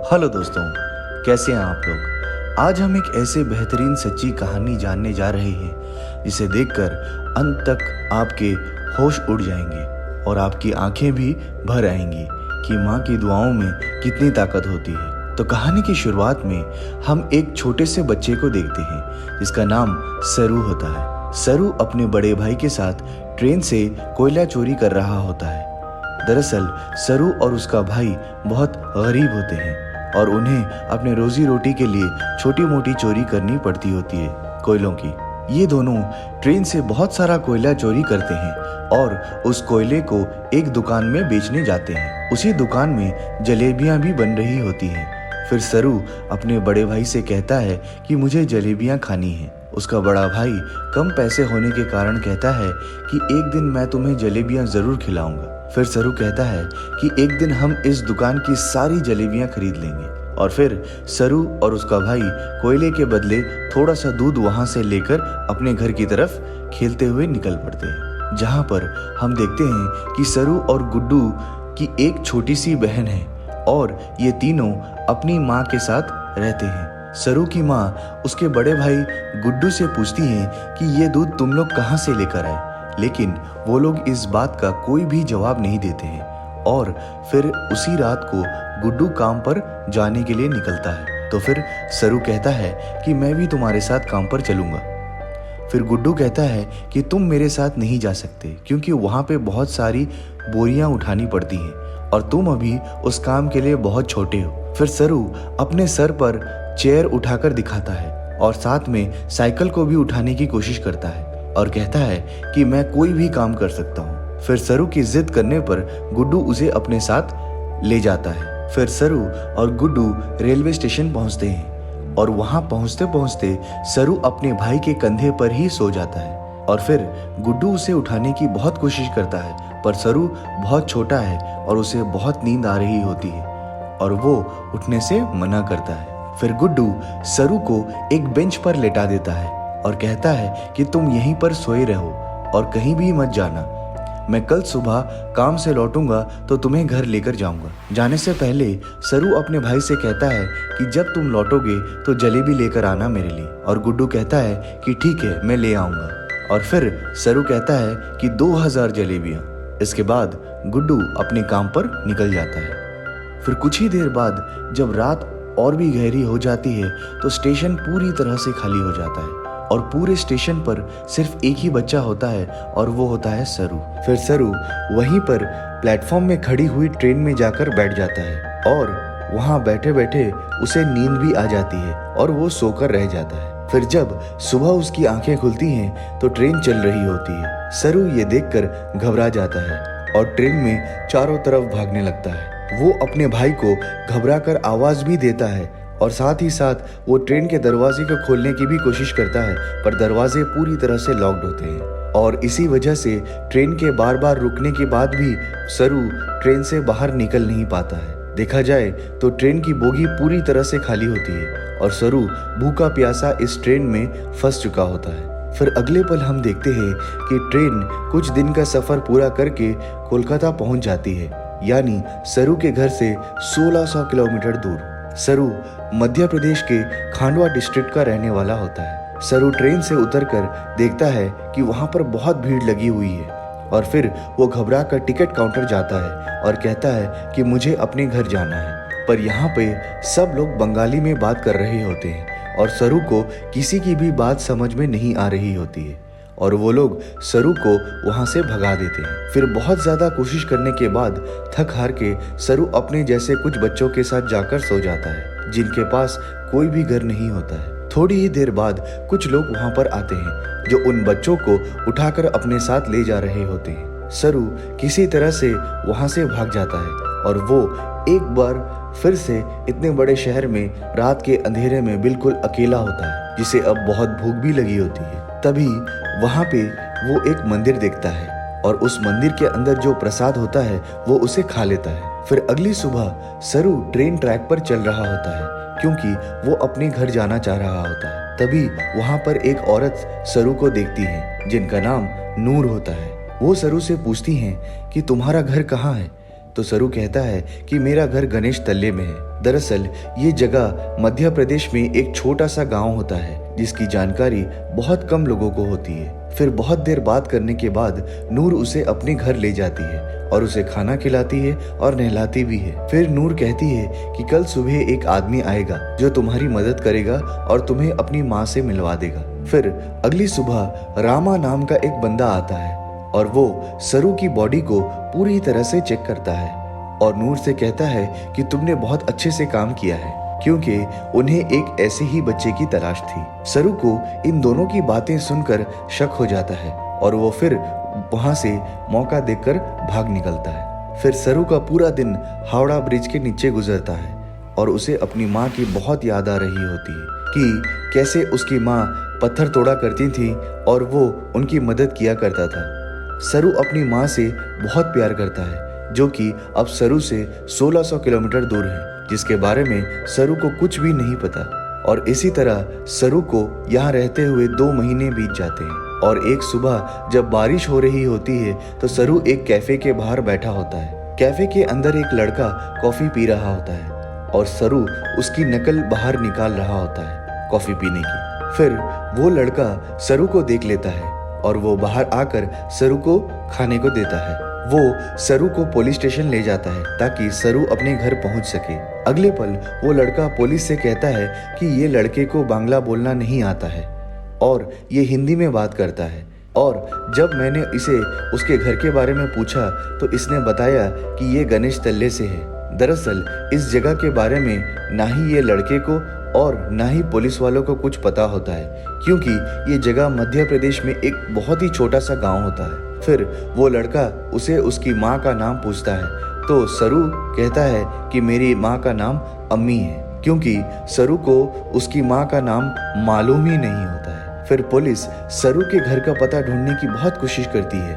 Hello दोस्तों, कैसे हैं आप लोग। आज हम एक ऐसे बेहतरीन सच्ची कहानी जानने जा रहे हैं जिसे देखकर अंत तक आपके होश उड़ जाएंगे और आपकी आंखें भी भर आएंगी कि माँ की दुआओं में कितनी ताकत होती है। तो कहानी की शुरुआत में हम एक छोटे से बच्चे को देखते हैं जिसका नाम सरू होता है। सरू अपने बड़े भाई के साथ ट्रेन से कोयला चोरी कर रहा होता है। दरअसल सरू और उसका भाई बहुत गरीब होते हैं और उन्हें अपने रोजी रोटी के लिए छोटी मोटी चोरी करनी पड़ती होती है कोयलों की। ये दोनों ट्रेन से बहुत सारा कोयला चोरी करते हैं और उस कोयले को एक दुकान में बेचने जाते हैं। उसी दुकान में जलेबियां भी बन रही होती हैं। फिर सरू अपने बड़े भाई से कहता है कि मुझे जलेबियां खानी है। उसका बड़ा भाई कम पैसे होने के कारण कहता है कि एक दिन मैं तुम्हें जलेबियां जरूर खिलाऊंगा। फिर सरू कहता है कि एक दिन हम इस दुकान की सारी जलेबियां खरीद लेंगे। और फिर सरू और उसका भाई कोयले के बदले थोड़ा सा दूध वहां से लेकर अपने घर की तरफ खेलते हुए निकल पड़ते हैं, जहां पर हम देखते हैं कि सरू और गुड्डू की एक छोटी सी बहन है और ये तीनों अपनी माँ के साथ रहते हैं। सरू की माँ उसके बड़े भाई गुड्डू से पूछती है कि ये दूध तुम लोग कहाँ से लेकर आए, लेकिन वो लोग इस बात का कोई भी जवाब नहीं देते हैं। और फिर उसी रात को गुड्डू काम पर जाने के लिए निकलता है। तो फिर सरू कहता है कि मैं भी तुम्हारे साथ काम पर चलूंगा। फिर गुड्डू कहता है कि तुम मेरे साथ नहीं जा सकते क्योंकि वहाँ पे बहुत सारी बोरियां उठानी पड़ती हैं और तुम अभी उस काम के लिए बहुत छोटे हो। फिर सरू अपने सर पर चेयर उठाकर दिखाता है और साथ में साइकिल को भी उठाने की कोशिश करता है और कहता है कि मैं कोई भी काम कर सकता हूँ। फिर सरू की जिद करने पर गुड्डू उसे अपने साथ ले जाता है। फिर सरू और गुड्डू रेलवे स्टेशन पहुँचते हैं और वहाँ पहुँचते पहुँचते सरू अपने भाई के कंधे पर ही सो जाता है। और फिर गुड्डू उसे उठाने की बहुत कोशिश करता है पर सरू बहुत छोटा है और उसे बहुत नींद आ रही होती है और वो उठने से मना करता है। फिर गुड्डू सरू को एक बेंच पर लेटा देता है और कहता है कि तुम यहीं पर सोए रहो और कहीं भी मत जाना। मैं कल सुबह काम से लौटूंगा तो तुम्हें घर लेकर जाऊंगा। जाने से पहले सरू अपने भाई से कहता है कि जब तुम लौटोगे तो जलेबी लेकर आना मेरे लिए। और गुड्डू कहता है कि ठीक है, मैं ले आऊंगा। और फिर सरू कहता है कि 2000 जलेबियां। इसके बाद गुड्डू अपने काम पर निकल जाता है। फिर कुछ ही देर बाद जब रात और भी गहरी हो जाती है तो स्टेशन पूरी तरह से खाली हो जाता है और पूरे स्टेशन पर सिर्फ एक ही बच्चा होता है और वो होता है सरू। फिर सरू वहीं पर प्लेटफॉर्म में खड़ी हुई ट्रेन में जाकर बैठ जाता है और वहाँ बैठे बैठे उसे नींद भी आ जाती है और वो सोकर रह जाता है। फिर जब सुबह उसकी आंखें खुलती हैं तो ट्रेन चल रही होती है। सरू ये देखकर घबरा जाता है और ट्रेन में चारों तरफ भागने लगता है। वो अपने भाई को घबराकर आवाज भी देता है और साथ ही साथ वो ट्रेन के दरवाजे को खोलने की भी कोशिश करता है पर दरवाजे पूरी तरह से लॉक्ड होते हैं और इसी वजह से ट्रेन के बार बार रुकने के बाद भी सरू ट्रेन से बाहर निकल नहीं पाता है। देखा जाए तो ट्रेन की बोगी पूरी तरह से खाली होती है और सरू भूखा प्यासा इस ट्रेन में फंस चुका होता है। फिर अगले पल हम देखते हैं कि ट्रेन कुछ दिन का सफर पूरा करके कोलकाता पहुंच जाती है, यानी सरू के घर से 1600 किलोमीटर दूर। सरू मध्य प्रदेश के खांडवा डिस्ट्रिक्ट का रहने वाला होता है। सरू ट्रेन से उतरकर देखता है कि वहां पर बहुत भीड़ लगी हुई है और फिर वो घबरा कर टिकट काउंटर जाता है और कहता है कि मुझे अपने घर जाना है। पर यहाँ पे सब लोग बंगाली में बात कर रहे होते हैं और सरू को किसी की भी बात समझ में नहीं आ रही होती है और वो लोग सरू को वहां से भगा देते हैं। फिर बहुत ज्यादा कोशिश करने के बाद थक हार के सरू अपने जैसे कुछ बच्चों के साथ जाकर सो जाता है जिनके पास कोई भी घर नहीं होता है। थोड़ी ही देर बाद कुछ लोग वहां पर आते हैं जो उन बच्चों को उठाकर अपने साथ ले जा रहे होते हैं। सरू किसी तरह से वहां से भाग जाता है और वो एक बार फिर से इतने बड़े शहर में रात के अंधेरे में बिल्कुल अकेला होता है, जिसे अब बहुत भूख भी लगी होती है। तभी वहां पे वो एक मंदिर देखता है और उस मंदिर के अंदर जो प्रसाद होता है वो उसे खा लेता है। फिर अगली सुबह सरू ट्रेन ट्रैक पर चल रहा होता है क्योंकि वो अपने घर जाना चाह रहा होता है। तभी वहां पर एक औरत सरू को देखती है जिनका नाम नूर होता है। वो सरू से पूछती हैं कि तुम्हारा घर कहाँ है। तो सरू कहता है कि मेरा घर गणेश तल्ले में है। दरअसल ये जगह मध्य प्रदेश में एक छोटा सा गांव होता है जिसकी जानकारी बहुत कम लोगों को होती है। फिर बहुत देर बात करने के बाद नूर उसे अपने घर ले जाती है और उसे खाना खिलाती है और नहलाती भी है। फिर नूर कहती है कि कल सुबह एक आदमी आएगा जो तुम्हारी मदद करेगा और तुम्हें अपनी माँ से मिलवा देगा। फिर अगली सुबह रामा नाम का एक बंदा आता है और वो सरू की बॉडी को पूरी तरह से चेक करता है और नूर से कहता है कि तुमने बहुत अच्छे से काम किया है, क्योंकि उन्हें एक ऐसे ही बच्चे की तलाश थी। सरू को इन दोनों की बातें सुनकर शक हो जाता है और वो फिर वहां से मौका देखकर भाग निकलता है। फिर सरू का पूरा दिन हावड़ा ब्रिज के नीचे गुजरता है और उसे अपनी माँ की बहुत याद आ रही होती है कि कैसे उसकी माँ पत्थर तोड़ा करती थी और वो उनकी मदद किया करता था। सरू अपनी माँ से बहुत प्यार करता है, जो कि अब सरू से 1600 किलोमीटर दूर है, जिसके बारे में सरू को कुछ भी नहीं पता। और इसी तरह सरू को यहाँ रहते हुए 2 महीने बीत जाते हैं और एक सुबह जब बारिश हो रही होती है तो सरू एक कैफे के बाहर बैठा होता है। कैफे के अंदर एक लड़का कॉफी पी रहा होता है और सरू उसकी नकल बाहर निकाल रहा होता है कॉफी पीने की। फिर वो लड़का सरू को देख लेता है और वो बाहर आकर सरू को खाने को देता है। वो सरू को पुलिस स्टेशन ले जाता है ताकि सरू अपने घर पहुंच सके। अगले पल वो लड़का पुलिस से कहता है कि ये लड़के को बांग्ला बोलना नहीं आता है और ये हिंदी में बात करता है। और जब मैंने इसे उसके घर के बारे में पूछा तो इसने बताया कि ये गणेश तल्ले से है। दरअसल इस जगह के बारे में ना ही ये लड़के को और ना ही पुलिस वालों को कुछ पता होता है, क्योंकि ये जगह मध्य प्रदेश में एक बहुत ही छोटा सा गांव होता है। फिर वो लड़का उसे उसकी माँ का नाम पूछता है तो सरू कहता है कि मेरी माँ का नाम अम्मी है, क्योंकि सरू को उसकी माँ का नाम मालूम ही नहीं होता है। फिर पुलिस सरू के घर का पता ढूंढने की बहुत कोशिश करती है,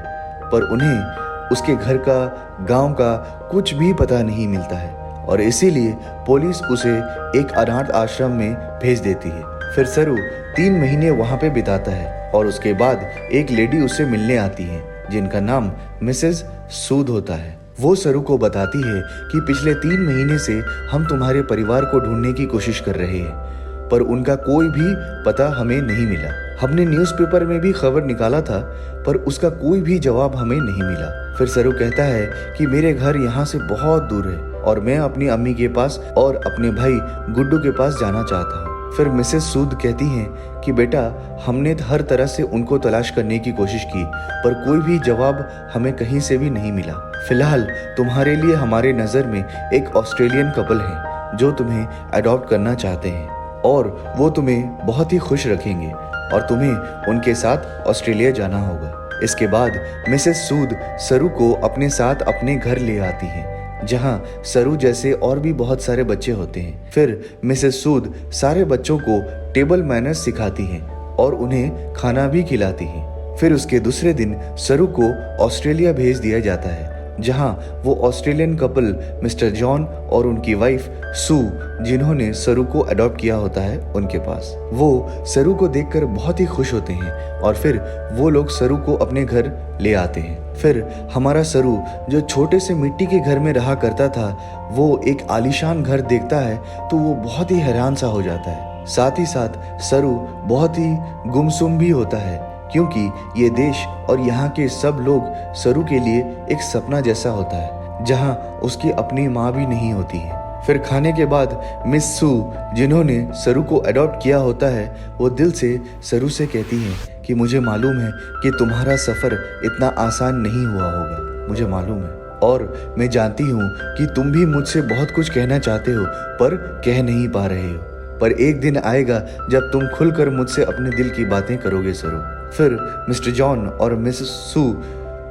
पर उन्हें उसके घर का, गांव का कुछ भी पता नहीं मिलता है और इसीलिए पुलिस उसे एक अनाथ आश्रम में भेज देती है। फिर सरू 3 महीने वहां पे बिताता है और उसके बाद एक लेडी उससे मिलने आती है जिनका नाम मिसेस सूद होता है। वो सरू को बताती है कि पिछले 3 महीने से हम तुम्हारे परिवार को ढूंढने की कोशिश कर रहे हैं, पर उनका कोई भी पता हमें नहीं मिला। हमने न्यूज़पेपर में भी खबर निकाला था, पर उसका कोई भी जवाब हमें नहीं मिला। फिर सरू कहता है कि मेरे घर यहाँ से बहुत दूर है और मैं अपनी अम्मी के पास और अपने भाई गुड्डू के पास जाना चाहता हूँ। फिर मिसेस सूद कहती हैं कि बेटा, हमने हर तरह से उनको तलाश करने की कोशिश की, पर कोई भी जवाब हमें कहीं से भी नहीं मिला। फिलहाल तुम्हारे लिए हमारे नज़र में एक ऑस्ट्रेलियन कपल है जो तुम्हें अडॉप्ट करना चाहते हैं और वो तुम्हें बहुत ही खुश रखेंगे और तुम्हें उनके साथ ऑस्ट्रेलिया जाना होगा। इसके बाद मिसेस सूद सरू को अपने साथ अपने घर ले आती हैं, जहां सरू जैसे और भी बहुत सारे बच्चे होते हैं। फिर मिसेस सूद सारे बच्चों को टेबल मैनर्स सिखाती हैं और उन्हें खाना भी खिलाती हैं। फिर उसके दूसरे दिन सरू को ऑस्ट्रेलिया भेज दिया जाता है, जहां वो ऑस्ट्रेलियन कपल मिस्टर जॉन और उनकी वाइफ सू, जिन्होंने सरू को अडॉप्ट किया होता है, उनके पास। वो सरू को देखकर बहुत ही खुश होते हैं और फिर वो लोग सरू को अपने घर ले आते हैं। फिर हमारा सरू, जो छोटे से मिट्टी के घर में रहा करता था, वो एक आलीशान घर देखता है तो वो बहुत ही हैरान सा हो जाता है। साथ ही साथ सरू बहुत ही गुमसुम भी होता है, क्योंकि ये देश और यहाँ के सब लोग सरू के लिए एक सपना जैसा होता है, जहाँ उसकी अपनी माँ भी नहीं होती है। फिर खाने के बाद मिस सू, जिन्होंने सरू को अडॉप्ट किया होता है, वो दिल से सरू से कहती हैं कि मुझे मालूम है कि तुम्हारा सफ़र इतना आसान नहीं हुआ होगा, मुझे मालूम है, और मैं जानती हूँ कि तुम भी मुझसे बहुत कुछ कहना चाहते हो पर कह नहीं पा रहे हो, पर एक दिन आएगा जब तुम खुलकर मुझसे अपने दिल की बातें करोगे सरू। फिर मिस्टर जॉन और मिसेस सू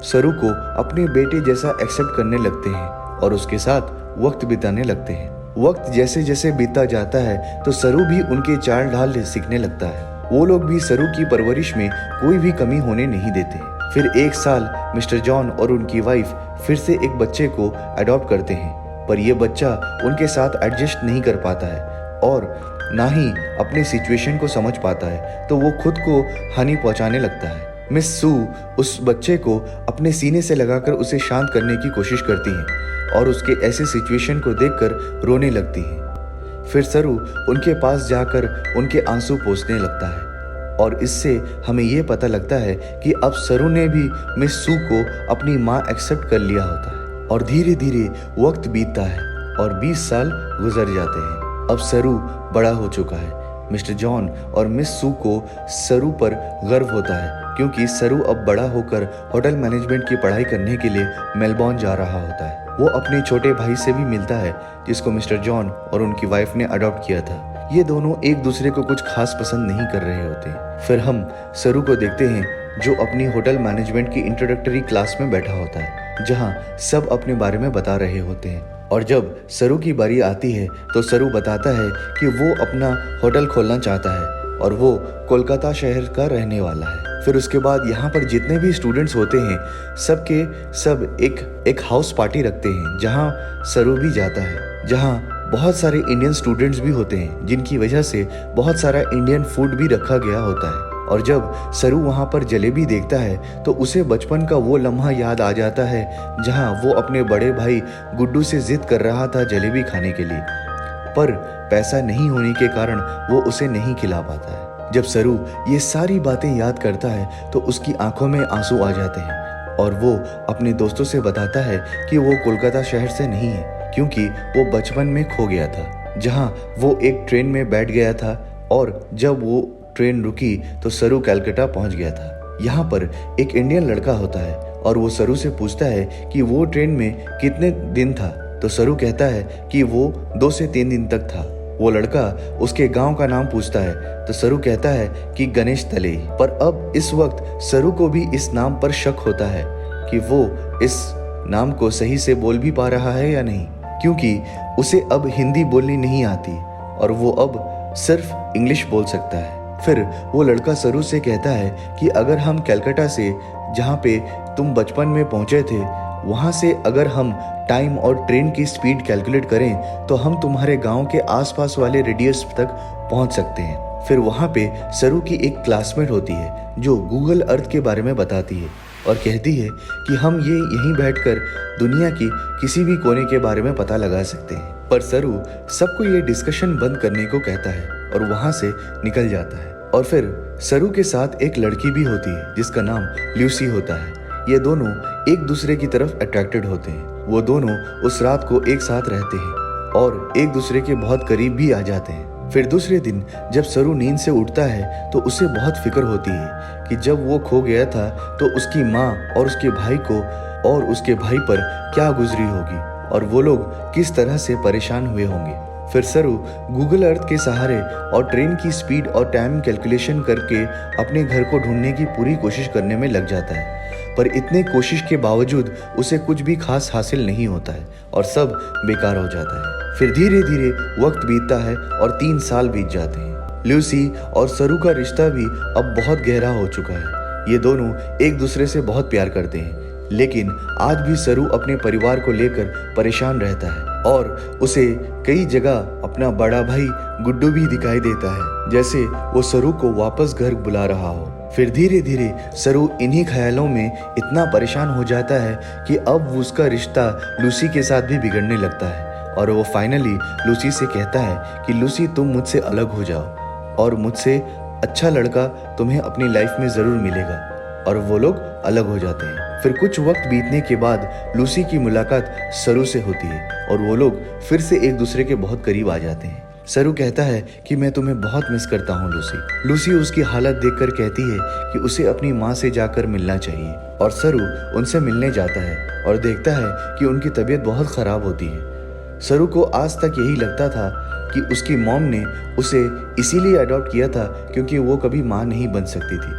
सरू को अपने बेटे जैसा एक्सेप्ट करने लगते हैं और उसके साथ वक्त बिताने लगते हैं। वक्त जैसे जैसे बीतता जाता है तो सरू भी उनके चाल ढाल सीखने लगता है। वो लोग भी सरू की परवरिश में कोई भी कमी होने नहीं देते। फिर 1 साल मिस्टर जॉन और उनकी वाइफ फिर से एक बच्चे को अडॉप्ट करते हैं, पर यह बच्चा उनके साथ एडजस्ट नहीं कर पाता है और ना ही अपने सिचुएशन को समझ पाता है, तो वो खुद को हानि पहुंचाने लगता है। मिस सू उस बच्चे को अपने सीने से लगाकर उसे शांत करने की कोशिश करती हैं और उसके ऐसे सिचुएशन को देखकर रोने लगती हैं। फिर सरू उनके पास जाकर उनके आंसू पोंछने लगता है और इससे हमें ये पता लगता है कि अब सरू ने भी मिस सू को अपनी माँ एक्सेप्ट कर लिया होता है। और धीरे धीरे वक्त बीतता है और 20 साल गुजर जाते हैं। अब सरू बड़ा हो चुका है। मिस्टर जॉन और मिस सू को सरू पर गर्व होता है क्योंकि सरू अब बड़ा होकर होटल मैनेजमेंट की पढ़ाई करने के लिए मेलबॉर्न जा रहा होता है। वो अपने छोटे भाई से भी मिलता है जिसको मिस्टर जॉन और उनकी वाइफ ने अडॉप्ट किया था। ये दोनों एक दूसरे को कुछ खास पसंद नहीं कर रहे होते। फिर हम सरू को देखते हैं जो अपनी होटल मैनेजमेंट की इंट्रोडक्टरी क्लास में बैठा होता है जहाँ सब अपने बारे में बता रहे होते हैं। और जब सरू की बारी आती है तो सरू बताता है कि वो अपना होटल खोलना चाहता है और वो कोलकाता शहर का रहने वाला है। फिर उसके बाद यहाँ पर जितने भी स्टूडेंट्स होते हैं सबके सब एक हाउस पार्टी रखते हैं जहाँ सरू भी जाता है, जहाँ बहुत सारे इंडियन स्टूडेंट्स भी होते हैं जिनकी वजह से बहुत सारा इंडियन फूड भी रखा गया होता है। और जब सरू वहाँ पर जलेबी देखता है तो उसे बचपन का वो लम्हा याद आ जाता है जहाँ वो अपने बड़े भाई गुड्डू से जिद कर रहा था जलेबी खाने के लिए, पर पैसा नहीं होने के कारण वो उसे नहीं खिला पाता है। जब सरू ये सारी बातें याद करता है तो उसकी आंखों में आंसू आ जाते हैं और वो अपने दोस्तों से बताता है कि वो कोलकाता शहर से नहीं है क्योंकि वो बचपन में खो गया था, जहाँ वो एक ट्रेन में बैठ गया था और जब वो ट्रेन रुकी तो सरू कलकत्ता पहुंच गया था। यहाँ पर एक इंडियन लड़का होता है और वो सरू से पूछता है कि वो ट्रेन में कितने दिन था, तो सरू कहता है कि वो 2 से 3 दिन तक था। वो लड़का उसके गांव का नाम पूछता है तो सरू कहता है कि गणेश तलेई। पर अब इस वक्त सरू को भी इस नाम पर शक होता है कि वो इस नाम को सही से बोल भी पा रहा है या नहीं, क्योंकि उसे अब हिंदी बोलनी नहीं आती और वो अब सिर्फ इंग्लिश बोल सकता है। फिर वो लड़का सरू से कहता है कि अगर हम कलकत्ता से, जहाँ पे तुम बचपन में पहुंचे थे, वहाँ से अगर हम टाइम और ट्रेन की स्पीड कैलकुलेट करें तो हम तुम्हारे गांव के आसपास वाले रेडियस तक पहुँच सकते हैं। फिर वहाँ पे सरू की एक क्लासमेट होती है जो गूगल अर्थ के बारे में बताती है और कहती है कि हम ये यहीं बैठकर दुनिया की किसी भी कोने के बारे में पता लगा सकते हैं। पर सरू सबको ये डिस्कशन बंद करने को कहता है और वहाँ से निकल जाता है। और फिर सरू के साथ एक लड़की भी होती है जिसका नाम ल्यूसी होता है। ये दोनों एक दूसरे की तरफ अट्रैक्टेड होते हैं। वो दोनों उस रात को एक साथ रहते हैं और एक दूसरे के बहुत करीब भी आ जाते हैं। फिर दूसरे दिन जब सरू नींद से उठता है तो उसे बहुत फिक्र होती है कि जब वो खो गया था तो उसकी माँ और उसके भाई को और उसके भाई पर क्या गुजरी होगी और वो लोग किस तरह से परेशान हुए होंगे। फिर सरू गूगल अर्थ के सहारे और ट्रेन की स्पीड और टाइम कैलकुलेशन करके अपने घर को ढूंढने की पूरी कोशिश करने में लग जाता है, पर इतने कोशिश के बावजूद उसे कुछ भी खास हासिल नहीं होता है और सब बेकार हो जाता है। फिर धीरे धीरे वक्त बीतता है और 3 साल बीत जाते हैं। ल्यूसी और सरू का रिश्ता भी अब बहुत गहरा हो चुका है। ये दोनों एक दूसरे से बहुत प्यार करते हैं, लेकिन आज भी सरू अपने परिवार को लेकर परेशान रहता है और उसे कई जगह अपना बड़ा भाई गुड्डू भी दिखाई देता है, जैसे वो सरू को वापस घर बुला रहा हो। फिर धीरे धीरे सरू इन्हीं ख्यालों में इतना परेशान हो जाता है कि अब उसका रिश्ता लूसी के साथ भी बिगड़ने लगता है और वो फाइनली लूसी से कहता है कि लूसी तुम मुझसे अलग हो जाओ और मुझसे अच्छा लड़का तुम्हें अपनी लाइफ में ज़रूर मिलेगा। और वो लोग अलग हो जाते हैं। फिर कुछ वक्त बीतने के बाद लूसी की मुलाकात सरू से होती है और वो लोग फिर से एक दूसरे के बहुत करीब आ जाते हैं। सरू कहता है कि मैं तुम्हें बहुत मिस करता हूँ लूसी। लूसी उसकी हालत देखकर कहती है कि उसे अपनी माँ से जाकर मिलना चाहिए और सरू उनसे मिलने जाता है और देखता है कि उनकी तबीयत बहुत ख़राब होती है। सरू को आज तक यही लगता था कि उसकी मॉम ने उसे इसीलिए अडॉप्ट किया था क्योंकि वो कभी माँ नहीं बन सकती थी,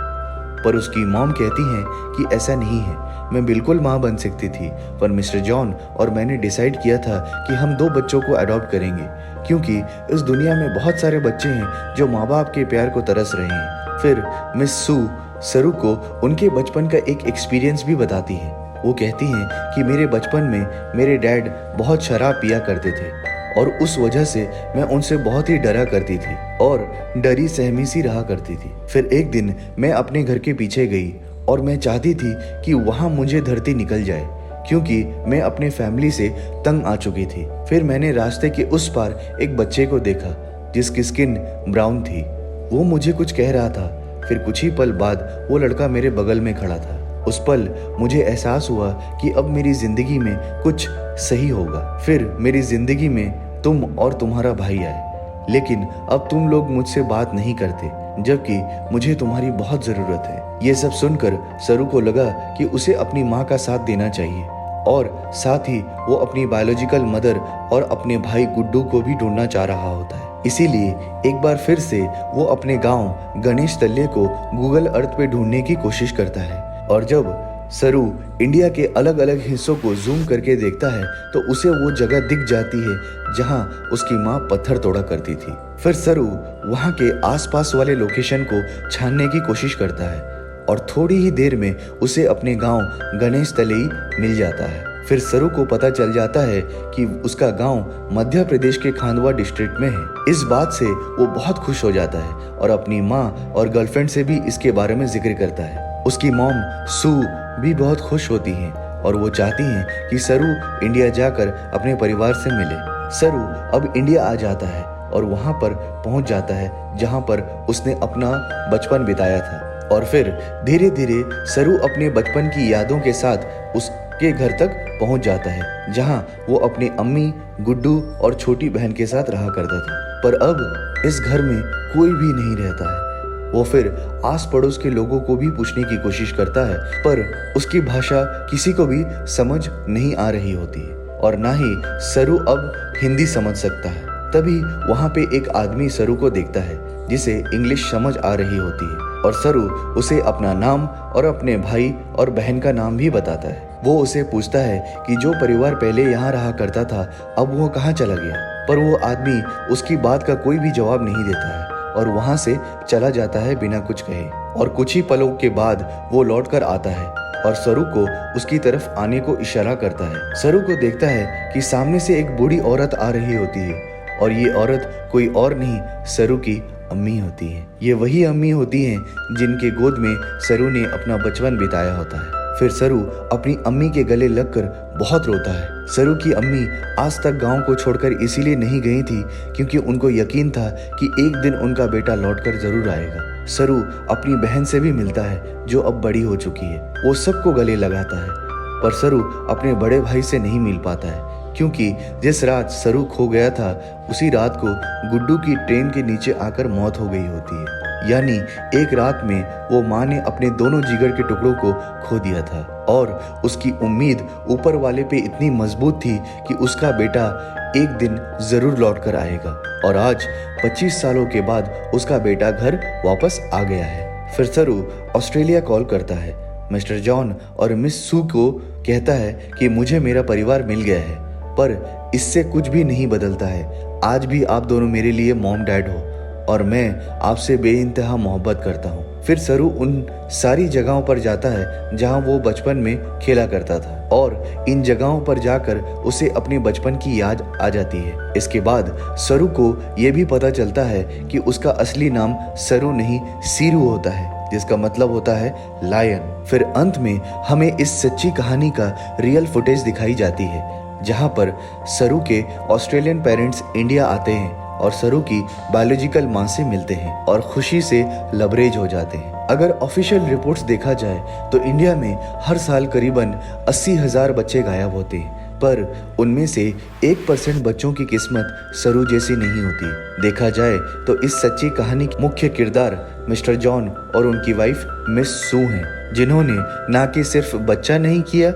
पर उसकी मॉम कहती हैं कि ऐसा नहीं है, मैं बिल्कुल माँ बन सकती थी, पर मिस्टर जॉन और मैंने डिसाइड किया था कि हम 2 बच्चों को अडॉप्ट करेंगे क्योंकि इस दुनिया में बहुत सारे बच्चे हैं जो माँ बाप के प्यार को तरस रहे हैं। फिर मिस सू सरू को उनके बचपन का एक एक्सपीरियंस भी बताती है। वो कहती हैं कि मेरे बचपन में मेरे डैड बहुत शराब पिया करते थे और उस वजह से मैं उनसे बहुत ही डरा करती थी और डरी सहमी सी रहा करती थी। फिर एक दिन मैं अपने घर के पीछे गई और मैं चाहती थी कि वहाँ मुझे धरती निकल जाए, क्योंकि मैं अपने फैमिली से तंग आ चुकी थी। फिर मैंने रास्ते के उस पार एक बच्चे को देखा जिसकी स्किन ब्राउन थी। वो मुझे कुछ कह रहा था। फिर कुछ ही पल बाद वो लड़का मेरे बगल में खड़ा था। उस पल मुझे एहसास हुआ कि अब मेरी जिंदगी में कुछ सही होगा। फिर मेरी जिंदगी में तुम और तुम्हारा भाई आए, लेकिन अब तुम लोग मुझसे बात नहीं करते, जबकि मुझे तुम्हारी बहुत जरूरत है। ये सब सुनकर सरू को लगा कि उसे अपनी माँ का साथ देना चाहिए, और साथ ही वो अपनी बायोलॉजिकल मदर और अपने भाई गुड्डू को भी ढूंढना चाह रहा होता है। इसीलिए एक बार फिर से वो अपने गांव गणेश तल्ले को गूगल अर्थ पे ढूंढने की कोशिश करता है। और जब सरू इंडिया के अलग अलग हिस्सों को जूम करके देखता है तो उसे वो जगह दिख जाती है जहां उसकी माँ पत्थर तोड़ा करती थी। फिर सरू वहां के आसपास वाले लोकेशन को छानने की कोशिश करता है और थोड़ी ही देर में उसे अपने गांव गणेश तलेई मिल जाता है। फिर सरू को पता चल जाता है कि उसका गांव मध्य प्रदेश के खांडवा डिस्ट्रिक्ट में है। इस बात से वो बहुत खुश हो जाता है और अपनी माँ और गर्लफ्रेंड से भी इसके बारे में जिक्र करता है। उसकी मॉम सू भी बहुत खुश होती है और वो चाहती हैं कि सरू इंडिया जाकर अपने परिवार से मिले। सरू अब इंडिया आ जाता है और वहाँ पर पहुँच जाता है जहाँ पर उसने अपना बचपन बिताया था। और फिर धीरे धीरे सरू अपने बचपन की यादों के साथ उसके घर तक पहुँच जाता है, जहाँ वो अपनी अम्मी, गुड्डू और छोटी बहन के साथ रहा करता था। पर अब इस घर में कोई भी नहीं रहता है। वो फिर आस पड़ोस के लोगों को भी पूछने की कोशिश करता है, पर उसकी भाषा किसी को भी समझ नहीं आ रही होती है और ना ही सरू अब हिंदी समझ सकता है। तभी वहाँ पे एक आदमी सरू को देखता है जिसे इंग्लिश समझ आ रही होती है और सरू उसे अपना नाम और अपने भाई और बहन का नाम भी बताता है। वो उसे पूछता है कि जो परिवार पहले यहाँ रहा करता था अब वो कहाँ चला गया, पर वो आदमी उसकी बात का कोई भी जवाब नहीं देता है और वहां से चला जाता है बिना कुछ कहे। और कुछ ही पलों के बाद वो लौट कर आता है और सरू को उसकी तरफ आने को इशारा करता है। सरू को देखता है कि सामने से एक बूढ़ी औरत आ रही होती है और ये औरत कोई और नहीं सरू की अम्मी होती है। ये वही अम्मी होती हैं जिनके गोद में सरू ने अपना बचपन बिताया होता है। फिर सरू अपनी अम्मी के गले लगकर बहुत रोता है। सरू की अम्मी आज तक गांव को छोड़कर इसीलिए नहीं गई थी क्योंकि उनको यकीन था कि एक दिन उनका बेटा लौटकर जरूर आएगा। सरू अपनी बहन से भी मिलता है जो अब बड़ी हो चुकी है। वो सबको गले लगाता है, पर सरू अपने बड़े भाई से नहीं मिल पाता है क्योंकि जिस रात सरू खो गया था उसी रात को गुड्डू की ट्रेन के नीचे आकर मौत हो गई होती है। यानी एक रात में वो माँ ने अपने दोनों जिगर के टुकड़ों को खो दिया था और उसकी उम्मीद ऊपर वाले पे इतनी मजबूत थी कि उसका बेटा एक दिन जरूर लौट कर आएगा। और आज 25 सालों के बाद उसका बेटा घर वापस आ गया है। फिर सरू ऑस्ट्रेलिया कॉल करता है। मिस्टर जॉन और मिस सू को कहता है कि मुझे मेरा परिवार मिल गया है, पर इससे कुछ भी नहीं बदलता है। आज भी आप दोनों मेरे लिए मॉम डैड हो और मैं आपसे बेइंतहा मोहब्बत करता हूँ। फिर सरू उन सारी जगहों पर जाता है जहाँ वो बचपन में खेला करता था और इन जगहों पर जाकर उसे अपने बचपन की याद आ जाती है। इसके बाद सरू को ये भी पता चलता है कि उसका असली नाम सरू नहीं सीरू होता है, जिसका मतलब होता है लायन। फिर अंत में हमें इस सच्ची कहानी का रियल फुटेज दिखाई जाती है जहाँ पर सरू के ऑस्ट्रेलियन पेरेंट्स इंडिया आते हैं और सरू की बायोलॉजिकल माँ से मिलते हैं और खुशी से लबरेज हो जाते हैं। अगर ऑफिशियल रिपोर्ट्स देखा जाए तो इंडिया में हर साल करीबन 80,000 बच्चे गायब होते हैं, पर उनमें से 1% बच्चों की किस्मत सरू जैसी नहीं होती। देखा जाए तो इस सच्ची कहानी के मुख्य किरदार मिस्टर जॉन और उनकी वाइफ मिस सू हैं, जिन्होंने ना कि सिर्फ बच्चा नहीं किया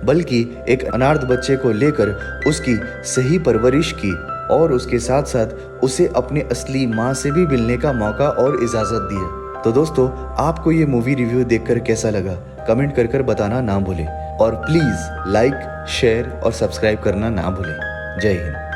बल्कि एक अनाथ बच्चे को लेकर उसकी सही परवरिश की और उसके साथ साथ उसे अपने असली माँ से भी मिलने का मौका और इजाज़त दिया। तो दोस्तों, आपको ये मूवी रिव्यू देखकर कैसा लगा कमेंट कर बताना ना भूलें और प्लीज़ लाइक, शेयर और सब्सक्राइब करना ना भूलें। जय हिंद।